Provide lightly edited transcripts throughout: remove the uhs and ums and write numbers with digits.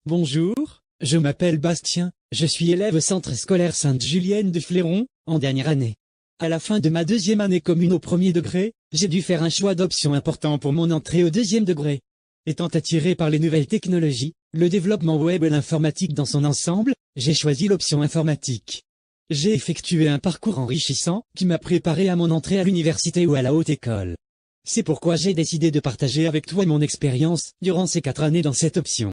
Bonjour, je m'appelle Bastien, je suis élève au centre scolaire Sainte-Julienne de Fléron, en dernière année. À la fin de ma deuxième année commune au premier degré, j'ai dû faire un choix d'option important pour mon entrée au deuxième degré. Étant attiré par les nouvelles technologies, le développement web et l'informatique dans son ensemble, j'ai choisi l'option informatique. J'ai effectué un parcours enrichissant, qui m'a préparé à mon entrée à l'université ou à la haute école. C'est pourquoi j'ai décidé de partager avec toi mon expérience, durant ces 4 années dans cette option.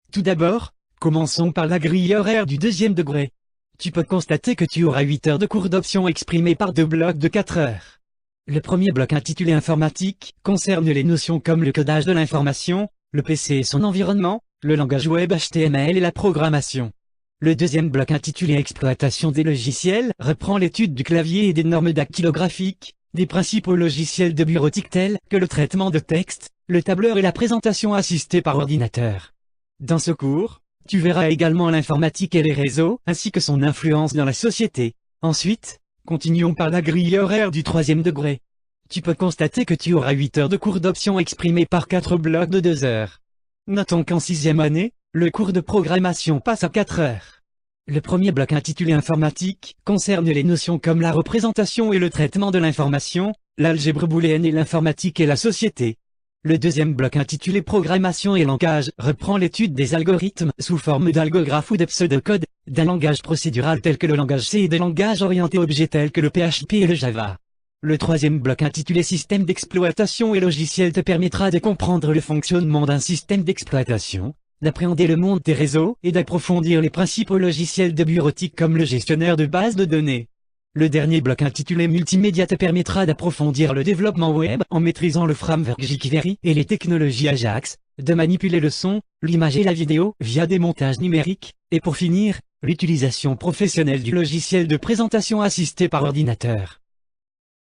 Tout d'abord, commençons par la grille horaire du deuxième degré. Tu peux constater que tu auras 8 heures de cours d'option exprimés par 2 blocs de 4 heures. Le premier bloc intitulé informatique concerne les notions comme le codage de l'information, le PC et son environnement, le langage web HTML et la programmation. Le deuxième bloc intitulé exploitation des logiciels reprend l'étude du clavier et des normes dactylographiques, des principaux logiciels de bureautique tels que le traitement de texte, le tableur et la présentation assistée par ordinateur. Dans ce cours, tu verras également l'informatique et les réseaux, ainsi que son influence dans la société. Ensuite, continuons par la grille horaire du troisième degré. Tu peux constater que tu auras 8 heures de cours d'option exprimés par 4 blocs de 2 heures. Notons qu'en 6e année, le cours de programmation passe à 4 heures. Le premier bloc intitulé informatique concerne les notions comme la représentation et le traitement de l'information, l'algèbre booléenne et l'informatique et la société. Le deuxième bloc intitulé programmation et langage reprend l'étude des algorithmes sous forme d'algographes ou de pseudocodes, d'un langage procédural tel que le langage C et des langages orientés objets tels que le PHP et le Java. Le troisième bloc intitulé système d'exploitation et logiciels te permettra de comprendre le fonctionnement d'un système d'exploitation, d'appréhender le monde des réseaux et d'approfondir les principaux logiciels de bureautique comme le gestionnaire de bases de données. Le dernier bloc intitulé multimédia te permettra d'approfondir le développement web en maîtrisant le framework jQuery et les technologies Ajax, de manipuler le son, l'image et la vidéo via des montages numériques, et pour finir, l'utilisation professionnelle du logiciel de présentation assisté par ordinateur.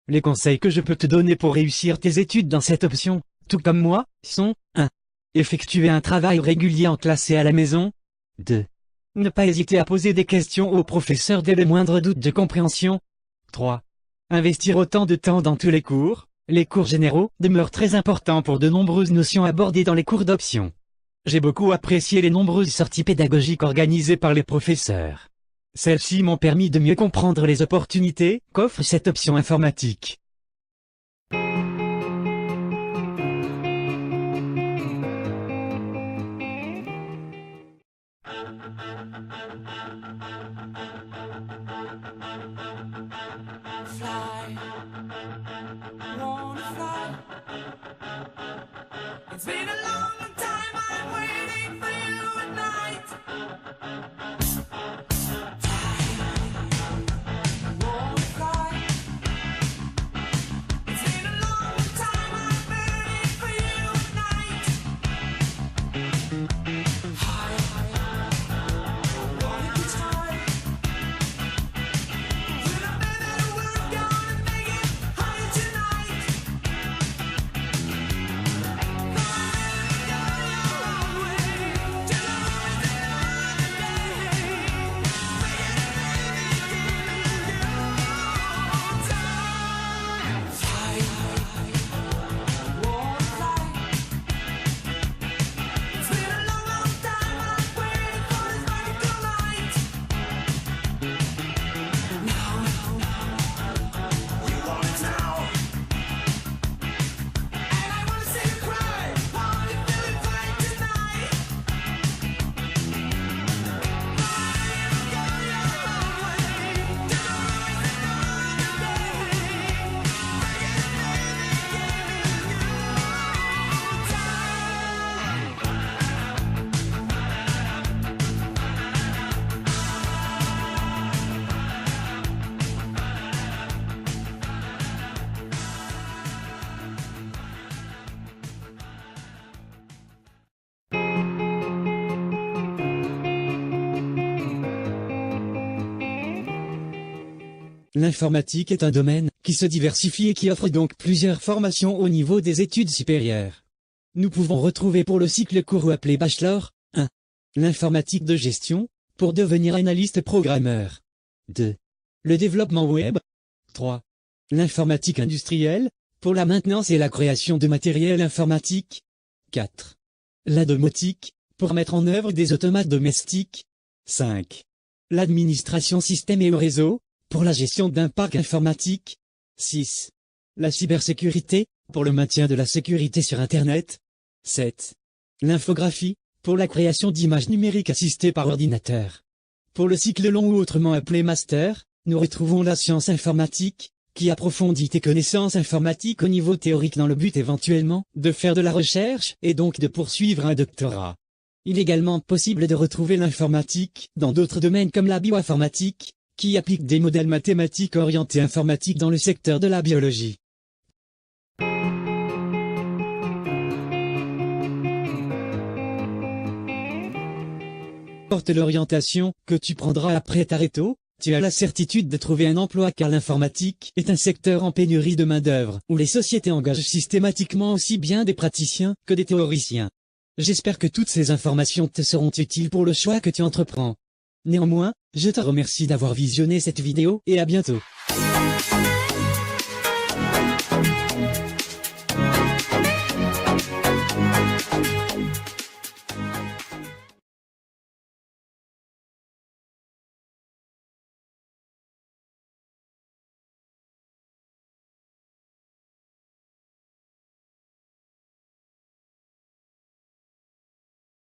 Les conseils que je peux te donner pour réussir tes études dans cette option, tout comme moi, sont 1. Effectuer un travail régulier en classe et à la maison. 2. Ne pas hésiter à poser des questions au professeur dès le moindre doute de compréhension. 3. Investir autant de temps dans tous les cours généraux demeurent très importants pour de nombreuses notions abordées dans les cours d'option. J'ai beaucoup apprécié les nombreuses sorties pédagogiques organisées par les professeurs. Celles-ci m'ont permis de mieux comprendre les opportunités qu'offre cette option informatique. Fly, wanna fly. It's been a long time I'm waiting for you at night. Wanna fly. It's been a long time I'm waiting for you at night. High, wanna get high. L'informatique est un domaine qui se diversifie et qui offre donc plusieurs formations au niveau des études supérieures. Nous pouvons retrouver pour le cycle court appelé Bachelor, 1. L'informatique de gestion, pour devenir analyste programmeur. 2. Le développement web. 3. L'informatique industrielle, pour la maintenance et la création de matériel informatique. 4. La domotique, pour mettre en œuvre des automates domestiques. 5. L'administration système et réseau, pour la gestion d'un parc informatique. 6. La cybersécurité, pour le maintien de la sécurité sur Internet. 7. L'infographie, pour la création d'images numériques assistées par ordinateur. Pour le cycle long ou autrement appelé master, nous retrouvons la science informatique, qui approfondit tes connaissances informatiques au niveau théorique dans le but éventuellement de faire de la recherche et donc de poursuivre un doctorat. Il est également possible de retrouver l'informatique dans d'autres domaines comme la bioinformatique, qui applique des modèles mathématiques orientés informatique dans le secteur de la biologie. Porte l'orientation que tu prendras après ta réto, tu as la certitude de trouver un emploi car l'informatique est un secteur en pénurie de main-d'œuvre, où les sociétés engagent systématiquement aussi bien des praticiens que des théoriciens. J'espère que toutes ces informations te seront utiles pour le choix que tu entreprends. Néanmoins, je te remercie d'avoir visionné cette vidéo et à bientôt.